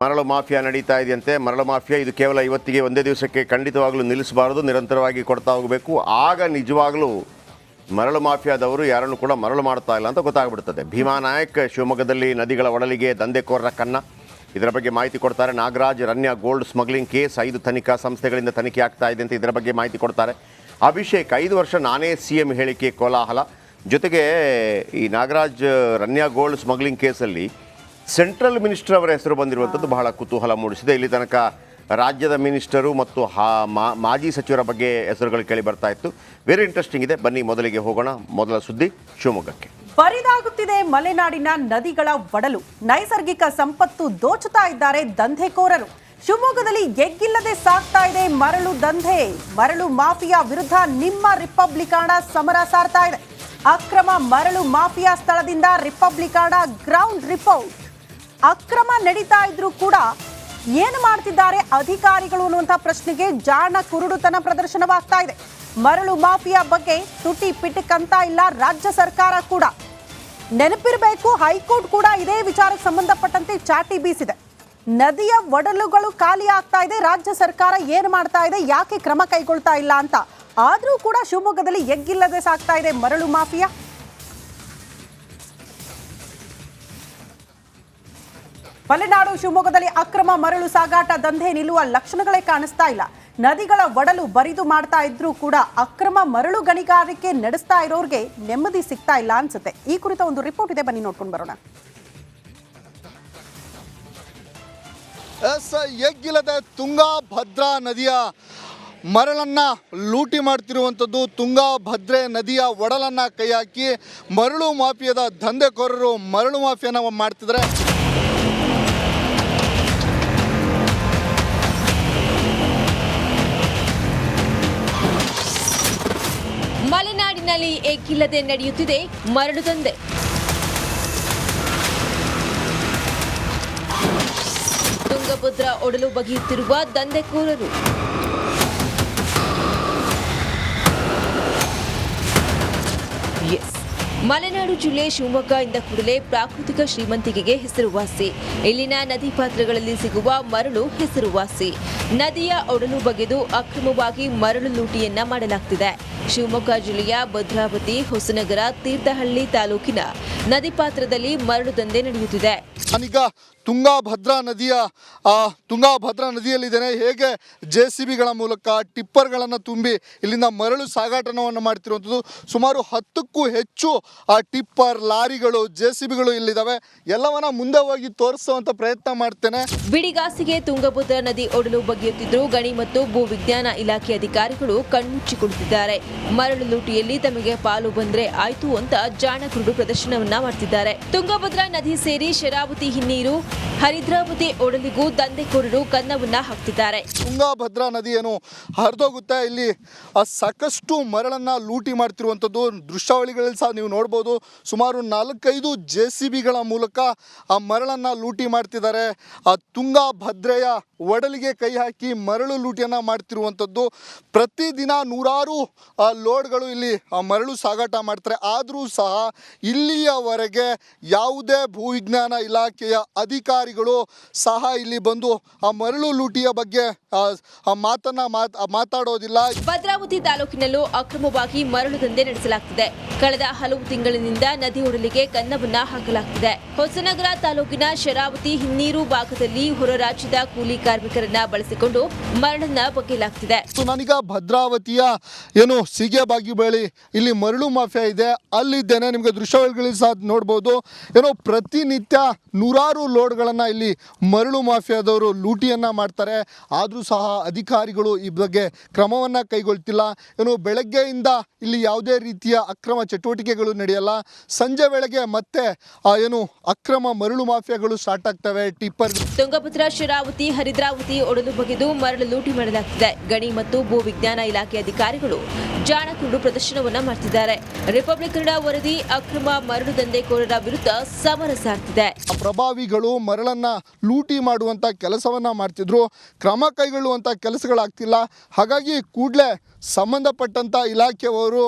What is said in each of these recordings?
ಮರಳು ಮಾಫಿಯಾ ನಡೀತಾ ಇದೆಯಂತೆ. ಮರಳು ಮಾಫಿಯಾ ಇದು ಕೇವಲ ಇವತ್ತಿಗೆ ಒಂದೇ ದಿವಸಕ್ಕೆ ಖಂಡಿತವಾಗಲೂ ನಿಲ್ಲಿಸಬಾರದು, ನಿರಂತರವಾಗಿ ಕೊಡ್ತಾ ಹೋಗಬೇಕು. ಆಗ ನಿಜವಾಗಲೂ ಮರಳು ಮಾಫಿಯಾದವರು ಯಾರನ್ನು ಕೂಡ ಮರಳು ಮಾಡ್ತಾ ಇಲ್ಲ ಅಂತ ಗೊತ್ತಾಗ್ಬಿಡ್ತದೆ. ಭೀಮಾ ನಾಯಕ್ ಶಿವಮೊಗ್ಗದಲ್ಲಿ ನದಿಗಳ ಒಡಲಿಗೆ ದಂಧೆಕೋರರ ಕನ್ನ, ಇದರ ಬಗ್ಗೆ ಮಾಹಿತಿ ಕೊಡ್ತಾರೆ. Nagaraj Ranya gold smuggling case 5 ತನಿಖಾ ಸಂಸ್ಥೆಗಳಿಂದ ತನಿಖೆ ಆಗ್ತಾ ಇದೆ ಅಂತ ಇದರ ಬಗ್ಗೆ ಮಾಹಿತಿ ಕೊಡ್ತಾರೆ. ಅಭಿಷೇಕ್ 5 ವರ್ಷ ನಾನೇ CM ಹೇಳಿಕೆ ಕೋಲಾಹಲ. ಜೊತೆಗೆ ಈ ನಾಗರಾಜ್ ರನ್ಯಾ ಗೋಲ್ಡ್ ಸ್ಮಗ್ಲಿಂಗ್ ಕೇಸಲ್ಲಿ ಸೆಂಟ್ರಲ್ ಮಿನಿಸ್ಟರ್ ಅವರ ಹೆಸರು ಬಂದಿರುವಂಥದ್ದು ಬಹಳ ಕುತೂಹಲ ಮೂಡಿಸಿದೆ. ಇಲ್ಲಿ ತನಕ ರಾಜ್ಯದ ಮಿನಿಸ್ಟರು ಮತ್ತು ಮಾಜಿ ಸಚಿವರ ಬಗ್ಗೆ ಹೆಸರುಗಳು ಕೇಳಿ ಬರ್ತಾ ಇತ್ತು. ವೆರಿ ಇಂಟ್ರೆಸ್ಟಿಂಗ್ ಇದೆ. ಬನ್ನಿ ಮೊದಲಿಗೆ ಹೋಗೋಣ. ಮೊದಲ ಸುದ್ದಿ ಶಿವಮೊಗ್ಗಕ್ಕೆ. ಬರಿದಾಗುತ್ತಿದೆ ಮಲೆನಾಡಿನ ನದಿಗಳ ಒಡಲು, ನೈಸರ್ಗಿಕ ಸಂಪತ್ತು ದೋಚುತ್ತಾ ಇದ್ದಾರೆ ದಂಧೆಕೋರರು. ಶಿವಮೊಗ್ಗದಲ್ಲಿ ಎಗ್ಗಿಲ್ಲದೆ ಸಾಗ್ತಾ ಇದೆ ಮರಳು ದಂಧೆ. ಮರಳು ಮಾಫಿಯಾ ವಿರುದ್ಧ ನಿಮ್ಮ ರಿಪಬ್ಲಿಕಾಣ ಸಮರ ಸಾರ್ತಾ ಇದೆ. ಅಕ್ರಮ ಮರಳು ಮಾಫಿಯಾ ಸ್ಥಳದಿಂದ ರಿಪಬ್ಲಿಕಾಣ ಗ್ರೌಂಡ್ ರಿಪೋರ್ಟ್. ಅಕ್ರಮ ನಡೀತಾ ಇದ್ರೂ ಕೂಡ ಏನು ಮಾಡ್ತಿದ್ದಾರೆ ಅಧಿಕಾರಿಗಳು ಅನ್ನುವಂಥ ಪ್ರಶ್ನೆಗೆ ಜಾಣ ಕುರುಡುತನ ಪ್ರದರ್ಶನವಾಗ್ತಾ ಇದೆ. ಮರಳು ಮಾಫಿಯಾ ಬಗ್ಗೆ ತುಟಿ ಪಿಟಿಕಂತ ಇಲ್ಲ ರಾಜ್ಯ ಸರ್ಕಾರ ಕೂಡ. ನೆನಪಿರಬೇಕು, ಹೈಕೋರ್ಟ್ ಕೂಡ ಇದೇ ವಿಚಾರಕ್ಕೆ ಸಂಬಂಧಪಟ್ಟಂತೆ ಚಾಟಿ ಬೀಸಿದೆ. ನದಿಯ ಒಡಲುಗಳು ಖಾಲಿ ಆಗ್ತಾ ಇದೆ, ರಾಜ್ಯ ಸರ್ಕಾರ ಏನು ಮಾಡ್ತಾ ಇದೆ, ಯಾಕೆ ಕ್ರಮ ಕೈಗೊಳ್ತಾ ಇಲ್ಲ ಅಂತ. ಆದರೂ ಕೂಡ ಶಿವಮೊಗ್ಗದಲ್ಲಿ ಎಗ್ಗಿಲ್ಲದೆ ಸಾಗ್ತಾ ಇದೆ ಮರಳು ಮಾಫಿಯಾ. ಮಲೆನಾಡು ಶಿವಮೊಗ್ಗದಲ್ಲಿ ಅಕ್ರಮ ಮರಳು ಸಾಗಾಟ ದಂಧೆ ನಿಲ್ಲುವ ಲಕ್ಷಣಗಳೇ ಕಾಣಿಸ್ತಾ ಇಲ್ಲ. ನದಿಗಳ ಒಡಲು ಬರಿದು ಮಾಡ್ತಾ ಇದ್ರೂ ಕೂಡ ಅಕ್ರಮ ಮರಳು ಗಣಿಗಾರಿಕೆ ನಡೆಸ್ತಾ ಇರೋರಿಗೆ ನೆಮ್ಮದಿ ಸಿಗ್ತಾ ಇಲ್ಲ ಅನ್ಸುತ್ತೆ. ಈ ಕುರಿತ ಒಂದು ರಿಪೋರ್ಟ್ ಇದೆ, ಬನ್ನಿ ನೋಡ್ಕೊಂಡು ಬರೋಣ. ಎಗ್ಗಿಲ್ಲದೆ ತುಂಗಭದ್ರಾ ನದಿಯ ಮರಳನ್ನು ಲೂಟಿ ಮಾಡ್ತಿರುವಂಥದ್ದು. ತುಂಗಭದ್ರೆ ನದಿಯ ಒಡಲನ್ನು ಕೈ ಹಾಕಿ ಮರಳು ಮಾಫಿಯಾದ ದಂಧೆಕೋರರು ಮರಳು ಮಾಫಿಯಾನ ಮಾಡ್ತಿದ್ದಾರೆ. ಮಲೆನಾಡಿನಲ್ಲಿ ಎಗ್ಗಿಲ್ಲದೆ ನಡೆಯುತ್ತಿದೆ ಮರಳು ದಂಧೆ. ತುಂಗಭದ್ರಾ ಒಡಲು ಬಗೆಯುತ್ತಿರುವ ದಂಧೆಕೋರರು. ಮಲೆನಾಡು ಜಿಲ್ಲೆ ಶಿವಮೊಗ್ಗ ಇಂದ ಕೂಡಲೇ ಪ್ರಾಕೃತಿಕ ಶ್ರೀಮಂತಿಕೆಗೆ ಹೆಸರುವಾಸಿ. ಇಲ್ಲಿನ ನದಿ ಪಾತ್ರಗಳಲ್ಲಿ ಸಿಗುವ ಮರಳು ಹೆಸರುವಾಸಿ. ನದಿಯ ಒಡಲು ಬಗೆದು ಅಕ್ರಮವಾಗಿ ಮರಳು ಲೂಟಿಯನ್ನ ಮಾಡಲಾಗ್ತಿದೆ. ಶಿವಮೊಗ್ಗ ಜಿಲ್ಲೆಯ ಭದ್ರಾವತಿ, ಹೊಸನಗರ, ತೀರ್ಥಹಳ್ಳಿ ತಾಲೂಕಿನ ನದಿ ಪಾತ್ರದಲ್ಲಿ ಮರಳು ದಂಧೆ ನಡೆಯುತ್ತಿದೆ. ನಾನೀಗ ತುಂಗಭದ್ರಾ ನದಿಯಲ್ಲಿದ್ದೇನೆ. ಹೇಗೆ JCBಗಳ ಮೂಲಕ ಟಿಪ್ಪರ್ಗಳನ್ನು ತುಂಬಿ ಇಲ್ಲಿಂದ ಮರಳು ಸಾಗಾಟವನ್ನು ಮಾಡ್ತಿರುವಂಥದ್ದು. ಸುಮಾರು 10ಕ್ಕೂ ಹೆಚ್ಚು ಟಿಪ್ಪರ್, ಲಾರಿಗಳು, JCBಗಳು ಇಲ್ಲಿದ್ದಾವೆ. ಎಲ್ಲವನ್ನ ಮುಂದೆ ಹೋಗಿ ತೋರಿಸುವಂತ ಪ್ರಯತ್ನ ಮಾಡ್ತೇನೆ. ಬಿಡಿಗಾಸಿಗೆ ತುಂಗಭದ್ರಾ ನದಿ ಒಡಲು ಬಗೆಯುತ್ತಿದ್ದರೂ ಗಣಿ ಮತ್ತು ಭೂ ವಿಜ್ಞಾನ ಇಲಾಖೆ ಅಧಿಕಾರಿಗಳು ಕಣ್ಮುಚ್ಚಿ ಕುಳಿತಿದ್ದಾರೆ. ಮರಳು ಲೂಟಿಯಲ್ಲಿ ತಮಗೆ ಪಾಲು ಬಂದ್ರೆ ಆಯ್ತು ಅಂತ ಜಾಣ ಕುರುಡು ಪ್ರದರ್ಶನವನ್ನ ಮಾಡ್ತಿದ್ದಾರೆ. ತುಂಗಭದ್ರಾ ನದಿ ಸೇರಿ ಶರಾವತಿ, ಹಿನ್ನೀರು, ಹರಿದ್ರಾವತಿ ಒಡಲಿಗೂ ದಂಧೆಕೋರರು ಕನ್ನವನ್ನ ಹಾಕ್ತಿದ್ದಾರೆ. ತುಂಗಭದ್ರಾ ನದಿ ಏನು ಹರಿದೋಗುತ್ತೆ, ಇಲ್ಲಿ ಸಾಕಷ್ಟು ಮರಳನ್ನ ಲೂಟಿ ಮಾಡ್ತಿರುವಂಥದ್ದು ದೃಶ್ಯಾವಳಿಗಳಲ್ಲಿ ಸಹ ನೀವು ನೋಡ್ಬೋದು. ಸುಮಾರು 4-5 JCBಗಳ ಮೂಲಕ ಆ ಮರಳನ್ನ ಲೂಟಿ ಮಾಡ್ತಿದ್ದಾರೆ. ಆ ತುಂಗಭದ್ರೆಯ ಒಡಲಿಗೆ ಕೈ ಹಾಕಿ ಮರಳು ಲೂಟಿಯನ್ನ ಮಾಡ್ತಿರುವಂಥದ್ದು. ಪ್ರತಿದಿನ ನೂರಾರು ಲೋಡ್ಗಳು ಇಲ್ಲಿ ಮರಳು ಸಾಗಾಟ ಮಾಡ್ತಾರೆ. ಆದರೂ ಸಹ ಇಲ್ಲಿಯವರೆಗೆ ಯಾವುದೇ ಭೂವಿಜ್ಞಾನ ಇಲಾಖೆಯ ಅಧಿಕಾರಿಗಳು ಸಹ ಇಲ್ಲಿ ಬಂದು ಆ ಮರಳು ಲೂಟಿಯ ಬಗ್ಗೆ ಮಾತಾಡೋದಿಲ್ಲ. ಭದ್ರಾವತಿ ತಾಲೂಕಿನಲ್ಲೂ ಅಕ್ರಮವಾಗಿ ಮರಳು ದಂಧೆ ನಡೆಸಲಾಗ್ತಿದೆ. ಕಳೆದ ಹಲವು ತಿಂಗಳಿನಿಂದ ನದಿ ಒಡಲಿಗೆ ಕನ್ನವನ್ನ ಹಾಕಲಾಗ್ತಿದೆ. ಹೊಸನಗರ ತಾಲೂಕಿನ ಶರಾವತಿ, ಹಿನ್ನೀರು ಭಾಗದಲ್ಲಿ ಹೊರ ರಾಜ್ಯದ ಕೂಲಿ ಕಾರ್ಮಿಕರನ್ನ ಬಳಸಿಕೊಂಡು ಮರಳನ್ನ ಬಗೆಯಲಾಗ್ತಿದೆ. ನಾನೀಗ ಭದ್ರಾವತಿಯ ಸೀಗೆಬಾಗಿ ಬಳಿ ಇಲ್ಲಿ ಮರಳು ಮಾಫಿಯಾ ಇದೆ, ಅಲ್ಲಿದ್ದೇನೆ. ನಿಮಗೆ ದೃಶ್ಯಾವಳಿಗಳಲ್ಲಿ ಸಹ ನೋಡ್ಬೋದು. ಪ್ರತಿನಿತ್ಯ ನೂರಾರು ಲೋಡ್ಗಳನ್ನ ಇಲ್ಲಿ ಮರಳು ಮಾಫಿಯಾದವರು ಲೂಟಿಯನ್ನ ಮಾಡ್ತಾರೆ. ಆದರೂ ಸಹ ಅಧಿಕಾರಿಗಳು ಈ ಬಗ್ಗೆ ಕ್ರಮವನ್ನ ಕೈಗೊಳ್ತಿಲ್ಲ. ಬೆಳಗ್ಗೆಯಿಂದ ಇಲ್ಲಿ ಯಾವುದೇ ರೀತಿಯ ಅಕ್ರಮ ಚಟುವಟಿಕೆಗಳು ನಡೆಯಲ್ಲ. ಸಂಜೆ ವೇಳೆಗೆ ಮತ್ತೆ ಅಕ್ರಮ ಮರಳು ಮಾಫಿಯಾಗಳು ಸ್ಟಾರ್ಟ್ ಆಗ್ತವೆ. ಟಿಪ್ಪರ್ ತುಂಗಭದ್ರಾ, ಶರಾವತಿ, ಹರಿದ್ರಾವತಿ ಒಡಲು ಬಗೆದು ಮರಳು ಲೂಟಿ ಮಾಡಲಾಗ್ತಿದೆ. ಗಣಿ ಮತ್ತು ಭೂ ವಿಜ್ಞಾನ ಇಲಾಖೆ ಅಧಿಕಾರಿಗಳು ಜಾಣ ಕುರುಡು ಪ್ರದರ್ಶನವನ್ನ ಮಾಡ್ತಿದ್ದಾರೆ. ರಿಪಬ್ಲಿಕ್ ಕನ್ನಡ ವರದಿ ಅಕ್ರಮ ಮರಳು ದಂಧೆಕೋರರ ವಿರುದ್ಧ ಸಮರ ಸಾರ್ತಿದೆ. ಪ್ರಭಾವಿಗಳು ಮರಳನ್ನ ಲೂಟಿ ಮಾಡುವಂತ ಕೆಲಸವನ್ನ ಮಾಡ್ತಿದ್ರು, ಕ್ರಮ ಕೈಗೊಳ್ಳುವಂತ ಕೆಲಸಗಳಾಗ್ತಿಲ್ಲ. ಹಾಗಾಗಿ ಕೂಡಲೇ ಸಂಬಂಧಪಟ್ಟಂತ ಇಲಾಖೆಯವರು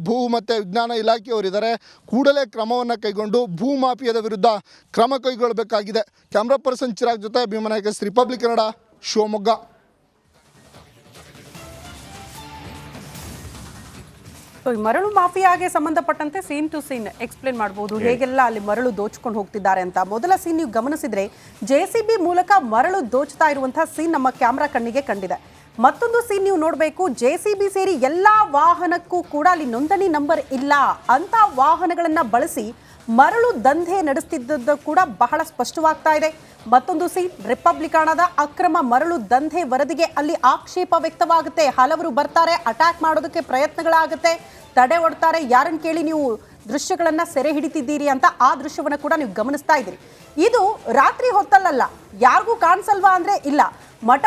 ಭೂ ಮತ್ತು ವಿಜ್ಞಾನ ಇಲಾಖೆಯವರು ಅವರಿದ್ದಾರೆ. ಕೂಡಲೇ ಕ್ರಮವನ್ನು ಕೈಗೊಂಡು ಭೂ ಮಾಫಿಯಾದ ವಿರುದ್ಧ ಕ್ರಮ ಕೈಗೊಳ್ಳಬೇಕಾಗಿದೆ. ಕ್ಯಾಮ್ರಾ ಪರ್ಸನ್ ಚಿರಾಗ್ ಜೊತೆ ಭೀಮನಾಯಕ, ರಿಪಬ್ಲಿಕ್ ಕನ್ನಡ, ಶಿವಮೊಗ್ಗ. ಈ ಮರಳು ಮಾಫಿಯಾಗೆ ಸಂಬಂಧಪಟ್ಟಂತೆ ಸೀನ್ ಟು ಸೀನ್ ಎಕ್ಸ್ಪ್ಲೇನ್ ಮಾಡಬಹುದು, ಹೇಗೆಲ್ಲ ಅಲ್ಲಿ ಮರಳು ದೋಚ್ಕೊಂಡು ಹೋಗ್ತಿದ್ದಾರೆ ಅಂತ. ಮೊದಲ ಸೀನ್ ನೀವು ಗಮನಿಸಿದ್ರೆ JCB ಮೂಲಕ ಮರಳು ದೋಚ್ತಾ ಇರುವಂತಹ ಸೀನ್ ನಮ್ಮ ಕ್ಯಾಮ್ರಾ ಕಣ್ಣಿಗೆ ಕಂಡಿದೆ. ಮತ್ತೊಂದು ಸೀನ್ ನೀವು ನೋಡಬೇಕು, JCB ಸೇರಿ ಎಲ್ಲಾ ವಾಹನಕ್ಕೂ ಕೂಡ ಅಲ್ಲಿ ನೋಂದಣಿ ನಂಬರ್ ಇಲ್ಲ ಅಂತ ವಾಹನಗಳನ್ನ ಬಳಸಿ ಮರಳು ದಂಧೆ ನಡೆಸ್ತಿದ್ದದ್ದು ಕೂಡ ಬಹಳ ಸ್ಪಷ್ಟವಾಗ್ತಾ ಇದೆ. ಮತ್ತೊಂದು ಸೀನ್ ರಿಪಬ್ಲಿಕಾಣದ ಅಕ್ರಮ ಮರಳು ದಂಧೆ ವರದಿಗೆ ಅಲ್ಲಿ ಆಕ್ಷೇಪ ವ್ಯಕ್ತವಾಗುತ್ತೆ. ಹಲವರು ಬರ್ತಾರೆ, ಅಟ್ಯಾಕ್ ಮಾಡೋದಕ್ಕೆ ಪ್ರಯತ್ನಗಳಾಗುತ್ತೆ, ತಡೆ ಒಡ್ತಾರೆ. ಯಾರನ್ನು ಕೇಳಿ ನೀವು ದೃಶ್ಯಗಳನ್ನ ಸೆರೆ ಹಿಡಿತಿದ್ದೀರಿ ಅಂತ ಆ ದೃಶ್ಯವನ್ನ ಕೂಡ ನೀವು ಗಮನಿಸ್ತಾ ಇದ್ದೀರಿ. ಇದು ರಾತ್ರಿ ಹೊತ್ತಲ್ಲ, ಯಾರಿಗೂ ಕಾಣಿಸಲ್ವಾ ಅಂದ್ರೆ ಇಲ್ಲ, ಮಠ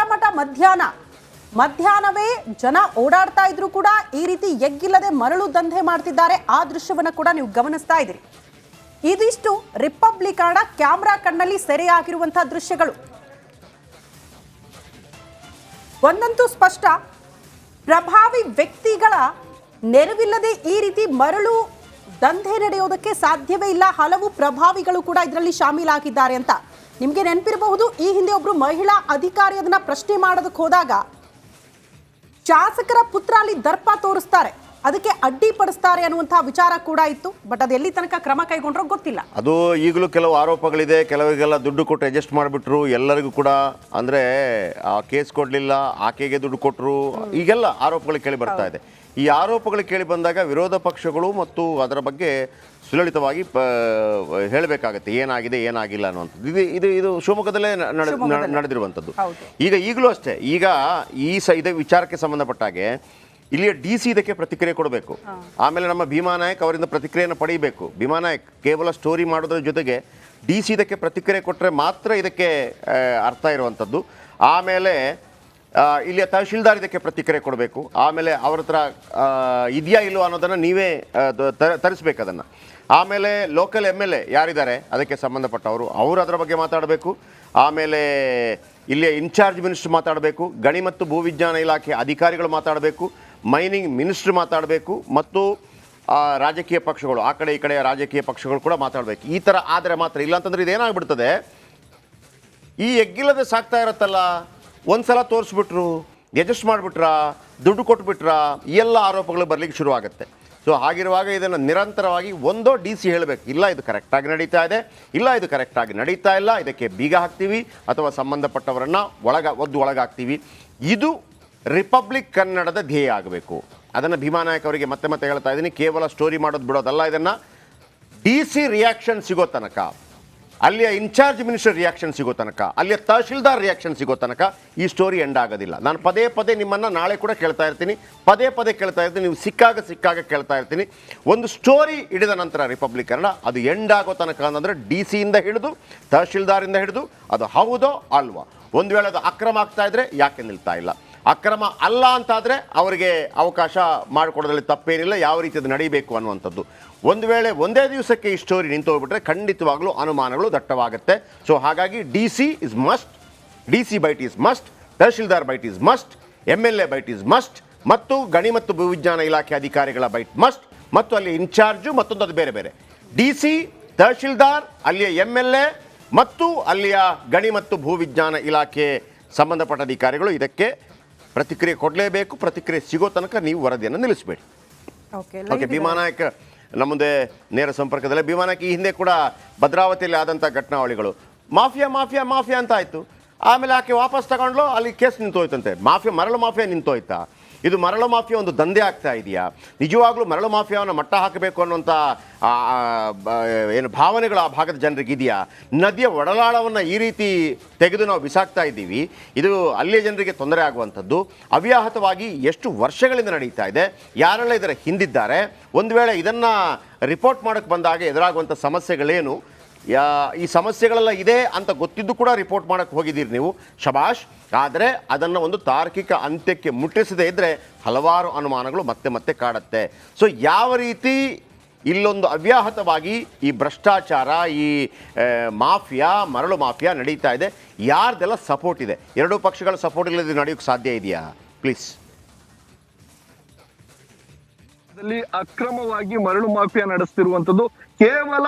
ಮಧ್ಯಾಹ್ನವೇ ಜನ ಓಡಾಡ್ತಾ ಇದ್ರು ಕೂಡ ಈ ರೀತಿ ಎಗ್ಗಿಲ್ಲದೆ ಮರಳು ದಂಧೆ ಮಾಡ್ತಿದ್ದಾರೆ. ಆ ದೃಶ್ಯವನ್ನ ಕೂಡ ನೀವು ಗಮನಿಸ್ತಾ ಇದ್ದೀರಿ. ಇದಿಷ್ಟು ರಿಪಬ್ಲಿಕಾಣ ಕ್ಯಾಮ್ರಾ ಕಣ್ಣಲ್ಲಿ ಸೆರೆಯಾಗಿರುವಂತಹ ದೃಶ್ಯಗಳು. ಒಂದಂತೂ ಸ್ಪಷ್ಟ, ಪ್ರಭಾವಿ ವ್ಯಕ್ತಿಗಳ ನೆರವಿಲ್ಲದೆ ಈ ರೀತಿ ಮರಳು ದಂಧೆ ನಡೆಯೋದಕ್ಕೆ ಸಾಧ್ಯವೇ ಇಲ್ಲ. ಹಲವು ಪ್ರಭಾವಿಗಳು ಕೂಡ ಇದರಲ್ಲಿ ಶಾಮೀಲಾಗಿದ್ದಾರೆ ಅಂತ ನಿಮಗೆ ನೆನಪಿರಬಹುದು. ಈ ಹಿಂದೆ ಒಬ್ರು ಮಹಿಳಾ ಅಧಿಕಾರಿ ಅದನ್ನ ಪ್ರಶ್ನೆ ಮಾಡೋದಕ್ಕೆ ಹೋದಾಗ ಶಾಸಕರ ಪುತ್ರ ಅಲ್ಲಿ ದರ್ಪ ತೋರಿಸ್ತಾರೆ, ಅದಕ್ಕೆ ಅಡ್ಡಿಪಡಿಸ್ತಾರೆ ಅನ್ನುವಂತಹ ವಿಚಾರ ಕೂಡ ಇತ್ತು. ಬಟ್ ಅದು ಎಲ್ಲಿ ತನಕ ಕ್ರಮ ಕೈಗೊಂಡ್ರೋ ಗೊತ್ತಿಲ್ಲ. ಅದು ಈಗಲೂ ಕೆಲವು ಆರೋಪಗಳಿದೆ. ಕೆಲವರಿಗೆಲ್ಲ ದುಡ್ಡು ಕೊಟ್ಟು ಅಡ್ಜಸ್ಟ್ ಮಾಡಿಬಿಟ್ರು, ಎಲ್ಲರಿಗೂ ಕೂಡ ಅಂದರೆ ಆ ಕೇಸ್ ಕೊಡಲಿಲ್ಲ, ಆಕೆಗೆ ದುಡ್ಡು ಕೊಟ್ಟರು, ಈಗೆಲ್ಲ ಆರೋಪಗಳು ಕೇಳಿ ಬರ್ತಾ ಇದೆ. ಈ ಆರೋಪಗಳು ಕೇಳಿ ಬಂದಾಗ ವಿರೋಧ ಪಕ್ಷಗಳು ಮತ್ತು ಅದರ ಬಗ್ಗೆ ಸುಲಲಿತವಾಗಿ ಹೇಳಬೇಕಾಗತ್ತೆ, ಏನಾಗಿದೆ ಏನಾಗಿಲ್ಲ ಅನ್ನುವಂಥದ್ದು. ಇದು ಶಿವಮೊಗ್ಗದಲ್ಲೇ ನಡೆದಿರುವಂಥದ್ದು. ಈಗಲೂ ಅಷ್ಟೇ. ಈಗ ಇದೇ ವಿಚಾರಕ್ಕೆ ಸಂಬಂಧಪಟ್ಟಾಗೆ ಇಲ್ಲಿಯ DC ಇದಕ್ಕೆ ಪ್ರತಿಕ್ರಿಯೆ ಕೊಡಬೇಕು. ಆಮೇಲೆ ನಮ್ಮ ಭೀಮಾನಾಯಕ್ ಅವರಿಂದ ಪ್ರತಿಕ್ರಿಯೆಯನ್ನು ಪಡೆಯಬೇಕು. ಭೀಮಾನಾಯಕ್ ಕೇವಲ ಸ್ಟೋರಿ ಮಾಡೋದ್ರ ಜೊತೆಗೆ DC ಇದಕ್ಕೆ ಪ್ರತಿಕ್ರಿಯೆ ಕೊಟ್ಟರೆ ಮಾತ್ರ ಇದಕ್ಕೆ ಅರ್ಥ ಇರುವಂಥದ್ದು. ಆಮೇಲೆ ಇಲ್ಲಿಯ ತಹಶೀಲ್ದಾರ್ ಇದಕ್ಕೆ ಪ್ರತಿಕ್ರಿಯೆ ಕೊಡಬೇಕು. ಆಮೇಲೆ ಅವ್ರ ಹತ್ರ ಇದೆಯಾ ಇಲ್ಲೋ ಅನ್ನೋದನ್ನು ನೀವೇ ತರಿಸ್ಬೇಕು ಅದನ್ನು. ಆಮೇಲೆ ಲೋಕಲ್ MLA ಯಾರಿದ್ದಾರೆ ಅದಕ್ಕೆ ಸಂಬಂಧಪಟ್ಟವರು, ಅವರು ಅದರ ಬಗ್ಗೆ ಮಾತಾಡಬೇಕು. ಆಮೇಲೆ ಇಲ್ಲಿಯ ಇನ್ಚಾರ್ಜ್ ಮಿನಿಸ್ಟರ್ ಮಾತಾಡಬೇಕು, ಗಣಿ ಮತ್ತು ಭೂವಿಜ್ಞಾನ ಇಲಾಖೆ ಅಧಿಕಾರಿಗಳು ಮಾತಾಡಬೇಕು, ಮೈನಿಂಗ್ ಮಿನಿಸ್ಟ್ರ್ ಮಾತಾಡಬೇಕು, ಮತ್ತು ರಾಜಕೀಯ ಪಕ್ಷಗಳು, ಆ ಕಡೆ ಈ ಕಡೆಯ ರಾಜಕೀಯ ಪಕ್ಷಗಳು ಕೂಡ ಮಾತಾಡಬೇಕು. ಈ ಥರ ಆದರೆ ಮಾತ್ರ, ಇಲ್ಲಾಂತಂದ್ರೆ ಇದೇನಾಗ್ಬಿಡ್ತದೆ, ಈ ಎಗ್ಗಿಲ್ಲದೆ ಸಾಕ್ತಾ ಇರತ್ತಲ್ಲ, ಒಂದು ಸಲ ತೋರಿಸ್ಬಿಟ್ರು, ಅಡ್ಜಸ್ಟ್ ಮಾಡಿಬಿಟ್ರಾ, ದುಡ್ಡು ಕೊಟ್ಬಿಟ್ರಾ, ಈ ಎಲ್ಲ ಆರೋಪಗಳು ಬರಲಿಕ್ಕೆ ಶುರು ಆಗುತ್ತೆ. ಸೊ ಹಾಗಿರುವಾಗ ಇದನ್ನು ನಿರಂತರವಾಗಿ ಒಂದೋ DC ಹೇಳಬೇಕು, ಇಲ್ಲ ಇದು ಕರೆಕ್ಟಾಗಿ ನಡೀತಾ ಇದೆ, ಇಲ್ಲ ಇದು ಕರೆಕ್ಟಾಗಿ ನಡೀತಾ ಇಲ್ಲ, ಇದಕ್ಕೆ ಬೀಗ ಹಾಕ್ತೀವಿ ಅಥವಾ ಸಂಬಂಧಪಟ್ಟವರನ್ನು ಒಳಗಾಗ್ತೀವಿ. ಇದು ರಿಪಬ್ಲಿಕ್ ಕನ್ನಡದ ಧ್ಯೇಯ ಆಗಬೇಕು. ಅದನ್ನು ಭೀಮಾನಾಯಕ್ ಅವರಿಗೆ ಮತ್ತೆ ಮತ್ತೆ ಹೇಳ್ತಾ ಇದ್ದೀನಿ, ಕೇವಲ ಸ್ಟೋರಿ ಮಾಡೋದು ಬಿಡೋದಲ್ಲ, ಇದನ್ನು DC ರಿಯಾಕ್ಷನ್ ಸಿಗೋ ತನಕ, ಅಲ್ಲಿಯ ಇನ್ಚಾರ್ಜ್ ಮಿನಿಸ್ಟರ್ ರಿಯಾಕ್ಷನ್ ಸಿಗೋ ತನಕ, ಅಲ್ಲಿಯ ತಹಶೀಲ್ದಾರ್ ರಿಯಾಕ್ಷನ್ ಸಿಗೋ ತನಕ ಈ ಸ್ಟೋರಿ ಎಂಡ್ ಆಗೋದಿಲ್ಲ. ನಾನು ಪದೇ ನಿಮ್ಮನ್ನು ನಾಳೆ ಕೂಡ ಕೇಳ್ತಾ ಇರ್ತೀನಿ, ಪದೇ ಕೇಳ್ತಾ ಇರ್ತೀನಿ, ನೀವು ಸಿಕ್ಕಾಗ ಕೇಳ್ತಾ ಇರ್ತೀನಿ. ಒಂದು ಸ್ಟೋರಿ ಹಿಡಿದ ನಂತರ ರಿಪಬ್ಲಿಕ್ ಕನ್ನಡ ಅದು ಎಂಡ್ ಆಗೋ ತನಕ ಅಂತಂದರೆ DCಯಿಂದ ಹಿಡಿದು ತಹಶೀಲ್ದಾರಿಂದ ಹಿಡಿದು ಅದು ಹೌದೋ ಅಲ್ವಾ, ಒಂದು ವೇಳೆ ಅದು ಅಕ್ರಮ ಆಗ್ತಾ ಇದ್ರೆ ಯಾಕೆ ನಿಲ್ತಾ ಇಲ್ಲ, ಅಕ್ರಮ ಅಲ್ಲ ಅಂತಾದರೆ ಅವರಿಗೆ ಅವಕಾಶ ಮಾಡಿಕೊಡೋದ್ರಲ್ಲಿ ತಪ್ಪೇನಿಲ್ಲ, ಯಾವ ರೀತಿ ಅದು ನಡೀಬೇಕು ಅನ್ನುವಂಥದ್ದು. ಒಂದು ವೇಳೆ ಒಂದೇ ದಿವಸಕ್ಕೆ ಈ ಸ್ಟೋರಿ ನಿಂತು ಹೋಗ್ಬಿಟ್ರೆ ಖಂಡಿತವಾಗ್ಲೂ ಅನುಮಾನಗಳು ದಟ್ಟವಾಗುತ್ತೆ. ಸೊ ಹಾಗಾಗಿ DC bite is must, tahsildar bite is must, MLA bite is must, ಮತ್ತು ಗಣಿ ಮತ್ತು ಭೂವಿಜ್ಞಾನ ಇಲಾಖೆ ಅಧಿಕಾರಿಗಳ ಬೈಟ್ ಮಸ್ಟ್, ಮತ್ತು ಅಲ್ಲಿ ಇನ್ಚಾರ್ಜು ಮತ್ತೊಂದು ಅದು ಬೇರೆ. DC, ತಹಶೀಲ್ದಾರ್, ಅಲ್ಲಿಯ MLA ಮತ್ತು ಅಲ್ಲಿಯ ಗಣಿ ಮತ್ತು ಭೂವಿಜ್ಞಾನ ಇಲಾಖೆ ಸಂಬಂಧಪಟ್ಟ ಅಧಿಕಾರಿಗಳು ಇದಕ್ಕೆ ಪ್ರತಿಕ್ರಿಯೆ ಕೊಡಲೇಬೇಕು. ಪ್ರತಿಕ್ರಿಯೆ ಸಿಗೋ ತನಕ ನೀವು ವರದಿಯನ್ನು ನಿಲ್ಲಿಸಬೇಡಿ. ಓಕೆ, ಭೀಮಾನಾಯಕ್ ನಮ್ಮ ಮುಂದೆ ನೇರ ಸಂಪರ್ಕದಲ್ಲೇ. ಭೀಮಾನಾಯಕ್, ಈ ಹಿಂದೆ ಕೂಡ ಭದ್ರಾವತಿಯಲ್ಲಿ ಆದಂಥ ಘಟನಾವಳಿಗಳು, ಮಾಫಿಯಾ ಅಂತ ಆಯಿತು, ಆಮೇಲೆ ಆಕೆ ವಾಪಸ್ ತಗೊಂಡ್ಲು, ಅಲ್ಲಿ ಕೇಸ್ ನಿಂತೋಯ್ತಂತೆ. ಮರಳು ಮಾಫಿಯಾ ನಿಂತೋಯ್ತಾ? ಇದು ಮರಳು ಮಾಫಿಯಾ ಒಂದು ದಂಧೆ ಆಗ್ತಾ ಇದೆಯಾ? ನಿಜವಾಗ್ಲೂ ಮರಳು ಮಾಫಿಯಾವನ್ನು ಮಟ್ಟ ಹಾಕಬೇಕು ಅನ್ನುವಂಥ ಏನು ಭಾವನೆಗಳು ಆ ಭಾಗದ ಜನರಿಗೆ ಇದೆಯಾ? ನದಿಯ ಒಡಲಾಳವನ್ನು ಈ ರೀತಿ ತೆಗೆದು ನಾವು ಬಿಸಾಕ್ತಾ ಇದ್ದೀವಿ, ಇದು ಅಲ್ಲಿಯ ಜನರಿಗೆ ತೊಂದರೆ ಆಗುವಂಥದ್ದು. ಅವ್ಯಾಹತವಾಗಿ ಎಷ್ಟು ವರ್ಷಗಳಿಂದ ನಡೀತಾ ಇದೆ, ಯಾರೆಲ್ಲ ಇದರ ಹಿಂದಿದ್ದಾರೆ, ಒಂದು ವೇಳೆ ಇದನ್ನು ರಿಪೋರ್ಟ್ ಮಾಡೋಕ್ಕೆ ಬಂದಾಗ ಎದುರಾಗುವಂಥ ಸಮಸ್ಯೆಗಳೇನು, ಈ ಸಮಸ್ಯೆಗಳೆಲ್ಲ ಇದೆ ಅಂತ ಗೊತ್ತಿದ್ದು ಕೂಡ ರಿಪೋರ್ಟ್ ಮಾಡೋಕ್ಕೆ ಹೋಗಿದ್ದೀರಿ ನೀವು, ಶಬಾಷ್. ಆದರೆ ಅದನ್ನು ಒಂದು ತಾರ್ಕಿಕ ಅಂತ್ಯಕ್ಕೆ ಮುಟ್ಟಿಸದೇ ಇದ್ದರೆ ಹಲವಾರು ಅನುಮಾನಗಳು ಮತ್ತೆ ಕಾಡುತ್ತೆ. ಸೊ ಯಾವ ರೀತಿ ಇಲ್ಲೊಂದು ಅವ್ಯಾಹತವಾಗಿ ಈ ಭ್ರಷ್ಟಾಚಾರ, ಈ ಮರಳು ಮಾಫಿಯಾ ನಡೀತಾ ಇದೆ, ಯಾರ್ದೆಲ್ಲ ಸಪೋರ್ಟ್ ಇದೆ? ಎರಡೂ ಪಕ್ಷಗಳ ಸಪೋರ್ಟ್ ಇಲ್ಲದೆ ನಡೆಯೋಕ್ಕೆ ಸಾಧ್ಯ ಇದೆಯಾ? ಪ್ಲೀಸ್. ಅಕ್ರಮವಾಗಿ ಮರಳು ಮಾಫಿಯಾ ನಡೆಸ್ತಿರುವಂತದ್ದು ಕೇವಲ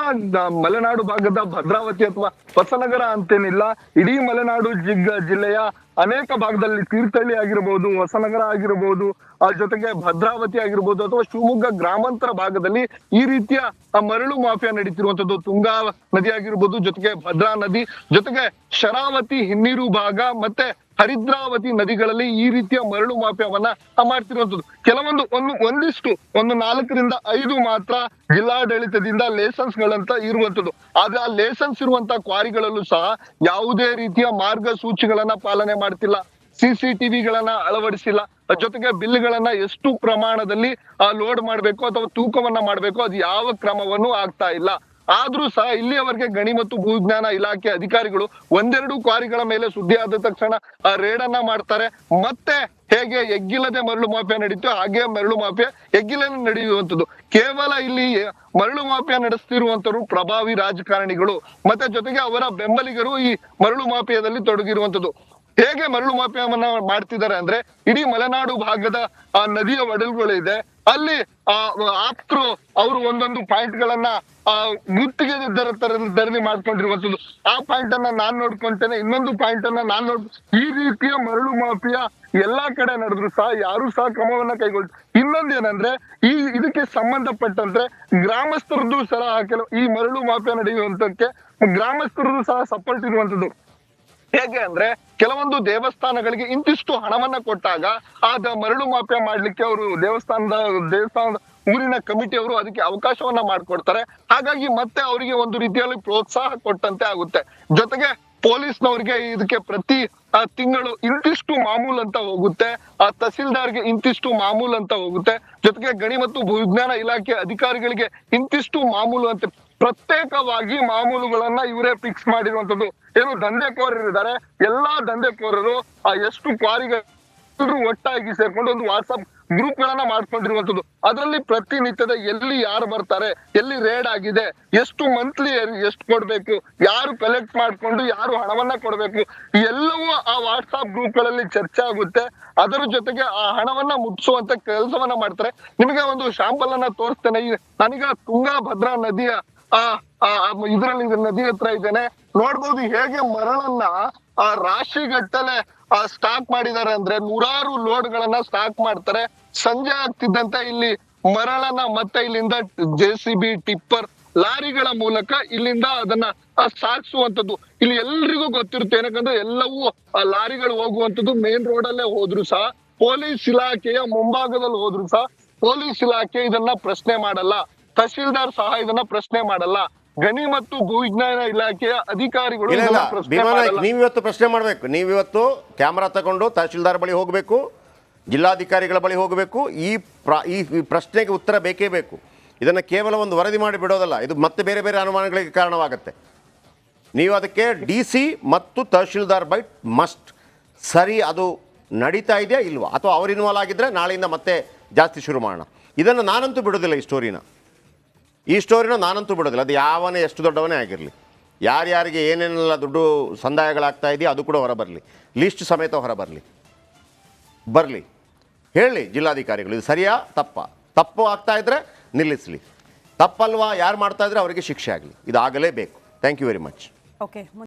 ಮಲೆನಾಡು ಭಾಗದ ಭದ್ರಾವತಿ ಅಥವಾ ಹೊಸನಗರ ಅಂತೇನಿಲ್ಲ, ಇಡೀ ಮಲೆನಾಡು ಜಿಲ್ಲೆಯ ಅನೇಕ ಭಾಗದಲ್ಲಿ ತೀರ್ಥಹಳ್ಳಿ ಆಗಿರ್ಬೋದು, ಹೊಸನಗರ ಆಗಿರ್ಬೋದು, ಜೊತೆಗೆ ಭದ್ರಾವತಿ ಆಗಿರ್ಬೋದು ಅಥವಾ ಶಿವಮೊಗ್ಗ ಗ್ರಾಮಾಂತರ ಭಾಗದಲ್ಲಿ ಈ ರೀತಿಯ ಮರಳು ಮಾಫಿಯಾ ನಡೀತಿರುವಂತದ್ದು. ತುಂಗಾ ನದಿ ಆಗಿರ್ಬೋದು, ಜೊತೆಗೆ ಭದ್ರಾ ನದಿ, ಜೊತೆಗೆ ಶರಾವತಿ ಹಿನ್ನೀರು ಭಾಗ ಮತ್ತೆ ಹರಿದ್ರಾವತಿ ನದಿಗಳಲ್ಲಿ ಈ ರೀತಿಯ ಮರಳು ಮಾಫಿಯಾವನ್ನ ಮಾಡ್ತಿರುವಂತದ್ದು. ಕೆಲವೊಂದು ಒಂದಿಷ್ಟು 4ರಿಂದ 5 ಮಾತ್ರ ಜಿಲ್ಲಾಡಳಿತದಿಂದ ಲೈಸೆನ್ಸ್ ಗಳಂತ ಇರುವಂತದ್ದು. ಆದ್ರೆ ಆ ಲೈಸೆನ್ಸ್ ಇರುವಂತ ಕ್ವಾರಿಗಳಲ್ಲೂ ಸಹ ಯಾವುದೇ ರೀತಿಯ ಮಾರ್ಗಸೂಚಿಗಳನ್ನ ಪಾಲನೆ ಮಾಡ್ತಿಲ್ಲ, CCTVಗಳನ್ನ ಅಳವಡಿಸಿಲ್ಲ, ಜೊತೆಗೆ ಬಿಲ್ಗಳನ್ನ ಎಷ್ಟು ಪ್ರಮಾಣದಲ್ಲಿ ಲೋಡ್ ಮಾಡ್ಬೇಕು ಅಥವಾ ತೂಕವನ್ನ ಮಾಡ್ಬೇಕು ಅದು ಯಾವ ಕ್ರಮವನ್ನು ಆಗ್ತಾ ಇಲ್ಲ. ಆದ್ರೂ ಸಹ ಇಲ್ಲಿಯವರೆಗೆ ಗಣಿ ಮತ್ತು ಭೂವಿಜ್ಞಾನ ಇಲಾಖೆ ಅಧಿಕಾರಿಗಳು 1-2 ಕ್ವಾರಿಗಳ ಮೇಲೆ ಸುದ್ದಿ ಆದ ತಕ್ಷಣ ರೇಡ್ ಅನ್ನ ಮಾಡ್ತಾರೆ. ಮತ್ತೆ ಹೇಗೆ ಎಗ್ಗಿಲ್ಲದೆ ಮರಳು ಮಾಫಿಯಾ ನಡೀತು ಹಾಗೆ ಮರಳು ಮಾಫಿಯಾ ಎಗ್ಗಿಲ್ಲದೆ ನಡೆಯುವಂಥದ್ದು. ಕೇವಲ ಇಲ್ಲಿ ಮರಳು ಮಾಫಿಯಾ ನಡೆಸ್ತಿರುವಂತರು ಪ್ರಭಾವಿ ರಾಜಕಾರಣಿಗಳು ಮತ್ತೆ ಜೊತೆಗೆ ಅವರ ಬೆಂಬಲಿಗರು ಈ ಮರಳು ಮಾಫಿಯಾದಲ್ಲಿ ತೊಡಗಿರುವಂತದ್ದು. ಹೇಗೆ ಮರಳು ಮಾಫಿಯಾವನ್ನ ಮಾಡ್ತಿದ್ದಾರೆ ಅಂದ್ರೆ, ಇಡೀ ಮಲೆನಾಡು ಭಾಗದ ನದಿಯ ಒಡಲುಗಳಿದೆ, ಅಲ್ಲಿ ಆಪ್ತರು ಅವರು ಒಂದೊಂದು ಪಾಯಿಂಟ್ ಗಳನ್ನ ಗುತ್ತಿಗೆ ಧರಣಿ ಮಾಡ್ಕೊಂಡಿರುವಂತದ್ದು. ಆ ಪಾಯಿಂಟ್ ಅನ್ನ ನಾನ್ ನೋಡ್ಕೊಂತೇನೆ, ಇನ್ನೊಂದು ಪಾಯಿಂಟ್ ಅನ್ನ ನಾನ್ ಈ ರೀತಿಯ ಮರಳು ಮಾಫಿಯಾ ಎಲ್ಲಾ ಕಡೆ ನಡೆದ್ರು ಸಹ ಯಾರು ಸಹ ಕ್ರಮವನ್ನ ಕೈಗೊಳ್ತಾರೆ. ಇನ್ನೊಂದೇನಂದ್ರೆ ಇದಕ್ಕೆ ಸಂಬಂಧಪಟ್ಟಂತೆ ಗ್ರಾಮಸ್ಥರದ್ದು ಸಹ ಕೆಲವು ಈ ಮರಳು ಮಾಫಿಯಾ ನಡೆಯುವಂತಕ್ಕೆ ಗ್ರಾಮಸ್ಥರದ್ದು ಸಹ ಸಪೋರ್ಟ್ ಇರುವಂತದ್ದು. ಹೇಗೆ ಅಂದ್ರೆ, ಕೆಲವೊಂದು ದೇವಸ್ಥಾನಗಳಿಗೆ ಇಂತಿಷ್ಟು ಹಣವನ್ನ ಕೊಟ್ಟಾಗ ಮರಳು ಮಾಫಿಯಾ ಮಾಡ್ಲಿಕ್ಕೆ ಅವರು ದೇವಸ್ಥಾನದ ಊರಿನ ಕಮಿಟಿಯವರು ಅದಕ್ಕೆ ಅವಕಾಶವನ್ನ ಮಾಡ್ಕೊಡ್ತಾರೆ. ಹಾಗಾಗಿ ಮತ್ತೆ ಅವರಿಗೆ ಒಂದು ರೀತಿಯಲ್ಲಿ ಪ್ರೋತ್ಸಾಹ ಕೊಟ್ಟಂತೆ ಆಗುತ್ತೆ. ಜೊತೆಗೆ ಪೊಲೀಸ್ನವರಿಗೆ ಇದಕ್ಕೆ ಪ್ರತಿ ತಿಂಗಳು ಇಂತಿಷ್ಟು ಮಾಮೂಲ್ ಅಂತ ಹೋಗುತ್ತೆ, ತಹಸೀಲ್ದಾರ್ಗೆ ಇಂತಿಷ್ಟು ಮಾಮೂಲ್ ಅಂತ ಹೋಗುತ್ತೆ, ಜೊತೆಗೆ ಗಣಿ ಮತ್ತು ಭೂವಿಜ್ಞಾನ ಇಲಾಖೆ ಅಧಿಕಾರಿಗಳಿಗೆ ಇಂತಿಷ್ಟು ಮಾಮೂಲು ಅಂತ ಪ್ರತ್ಯೇಕವಾಗಿ ಮಾಮೂಲುಗಳನ್ನ ಇವರೇ ಫಿಕ್ಸ್ ಮಾಡಿರುವಂತದ್ದು. ಏನು ದಂಧೆಕೋರರಿದ್ದಾರೆ, ಎಲ್ಲಾ ದಂಧೆಕೋರರು ಎಷ್ಟು ಕ್ವಾರಿಗಳು ಒಟ್ಟಾಗಿ ಸೇರ್ಕೊಂಡು ಒಂದು ವಾಟ್ಸ್ಆಪ್ ಗ್ರೂಪ್ ಗಳನ್ನ ಮಾಡ್ಕೊಂಡಿರುವಂತದ್ದು. ಅದರಲ್ಲಿ ಪ್ರತಿನಿತ್ಯದ ಎಲ್ಲಿ ಯಾರು ಬರ್ತಾರೆ, ಎಲ್ಲಿ ರೇಡ್ ಆಗಿದೆ, ಎಷ್ಟು ಮಂತ್ಲಿ ಎಷ್ಟು ಕೊಡ್ಬೇಕು, ಯಾರು ಕಲೆಕ್ಟ್ ಮಾಡ್ಕೊಂಡು ಯಾರು ಹಣವನ್ನ ಕೊಡ್ಬೇಕು, ಎಲ್ಲವೂ ಆ ವಾಟ್ಸ್ಆಪ್ ಗ್ರೂಪ್ ಗಳಲ್ಲಿ ಚರ್ಚೆ ಆಗುತ್ತೆ. ಅದರ ಜೊತೆಗೆ ಆ ಹಣವನ್ನ ಮುಟ್ಟಿಸುವಂತ ಕೆಲಸವನ್ನ ಮಾಡ್ತಾರೆ. ನಿಮಗೆ ಒಂದು ಶಾಂಪಲ್ ಅನ್ನ ತೋರಿಸ್ತೇನೆ. ನನಗ ತುಂಗಾ ಭದ್ರಾ ನದಿಯ ಇದರಲ್ಲಿ ನದಿ ಹತ್ರ ಇದ್ದೇನೆ. ನೋಡ್ಬೋದು ಹೇಗೆ ಮರಳನ್ನ ರಾಶಿಗಟ್ಟಲೆ ಸ್ಟಾಕ್ ಮಾಡಿದ್ದಾರೆ ಅಂದ್ರೆ, 100 ಲೋಡ್ಗಳನ್ನ ಸ್ಟಾಕ್ ಮಾಡ್ತಾರೆ. ಸಂಜೆ ಆಗ್ತಿದ್ದಂತೆ ಇಲ್ಲಿ ಮರಳನ್ನ ಮತ್ತೆ ಇಲ್ಲಿಂದ JCB, ಟಿಪ್ಪರ್, ಲಾರಿಗಳ ಮೂಲಕ ಇಲ್ಲಿಂದ ಅದನ್ನ ಸಾಗಿಸುವಂತದ್ದು. ಇಲ್ಲಿ ಎಲ್ರಿಗೂ ಗೊತ್ತಿರುತ್ತೆ, ಏನಕ್ಕಂದ್ರೆ ಎಲ್ಲವೂ ಲಾರಿಗಳು ಹೋಗುವಂತದ್ದು ಮೇನ್ ರೋಡ್ ಅಲ್ಲೇ ಹೋದ್ರು ಸಹ, ಪೊಲೀಸ್ ಇಲಾಖೆಯ ಮುಂಭಾಗದಲ್ಲಿ ಹೋದ್ರು ಸಹ ಪೊಲೀಸ್ ಇಲಾಖೆ ಇದನ್ನ ಪ್ರಶ್ನೆ ಮಾಡಲ್ಲ, ತಹಶೀಲ್ದಾರ್ ಸಹ ಇದನ್ನ ಪ್ರಶ್ನೆ ಮಾಡಲ್ಲ, ಗಣಿ ಮತ್ತು ಭೂವಿಜ್ಞಾನ ಇಲಾಖೆಯ ಅಧಿಕಾರಿಗಳು ನೀವಿವತ್ತು ಪ್ರಶ್ನೆ ಮಾಡಬೇಕು. ನೀವಿವತ್ತು ಕ್ಯಾಮರಾ ತಗೊಂಡು ತಹಶೀಲ್ದಾರ್ ಬಳಿ ಹೋಗಬೇಕು, ಜಿಲ್ಲಾಧಿಕಾರಿಗಳ ಬಳಿ ಹೋಗಬೇಕು. ಈ ಪ್ರಶ್ನೆಗೆ ಉತ್ತರ ಬೇಕೇ ಬೇಕು. ಇದನ್ನು ಕೇವಲ ಒಂದು ವರದಿ ಮಾಡಿ ಬಿಡೋದಲ್ಲ, ಇದು ಮತ್ತೆ ಬೇರೆ ಬೇರೆ ಅನುಮಾನಗಳಿಗೆ ಕಾರಣವಾಗುತ್ತೆ. ನೀವು ಅದಕ್ಕೆ DC ಮತ್ತು ತಹಶೀಲ್ದಾರ್ ಬೈಟ್ ಮಸ್ಟ್. ಸರಿ, ಅದು ನಡೀತಾ ಇದೆಯಾ ಇಲ್ವಾ, ಅಥವಾ ಅವ್ರು ಇನ್ವಾಲ್ವ್ ಆಗಿದ್ದರೆ ನಾಳೆಯಿಂದ ಮತ್ತೆ ಜಾಸ್ತಿ ಶುರು ಮಾಡೋಣ. ಇದನ್ನು ನಾನಂತೂ ಬಿಡೋದಿಲ್ಲ. ಈ ಸ್ಟೋರಿನ ನಾನಂತೂ ಬಿಡೋದಿಲ್ಲ. ಅದು ಯಾವನೇ ಎಷ್ಟು ದೊಡ್ಡವನೇ ಆಗಿರಲಿ, ಯಾರ್ಯಾರಿಗೆ ಏನೇನೆಲ್ಲ ದುಡ್ಡು ಸಂದಾಯಗಳಾಗ್ತಾ ಇದೆಯೋ ಅದು ಕೂಡ ಹೊರಬರಲಿ, ಲಿಸ್ಟ್ ಸಮೇತ ಬರಲಿ. ಹೇಳಿ ಜಿಲ್ಲಾಧಿಕಾರಿಗಳು, ಇದು ಸರಿಯಾ ತಪ್ಪು ಆಗ್ತಾ ಇದ್ದರೆ ನಿಲ್ಲಿಸಲಿ, ತಪ್ಪಲ್ವಾ ಯಾರು ಮಾಡ್ತಾ ಇದ್ರೆ ಅವರಿಗೆ ಶಿಕ್ಷೆ ಆಗಲಿ. ಇದು ಆಗಲೇಬೇಕು. Thank you very much. Okay.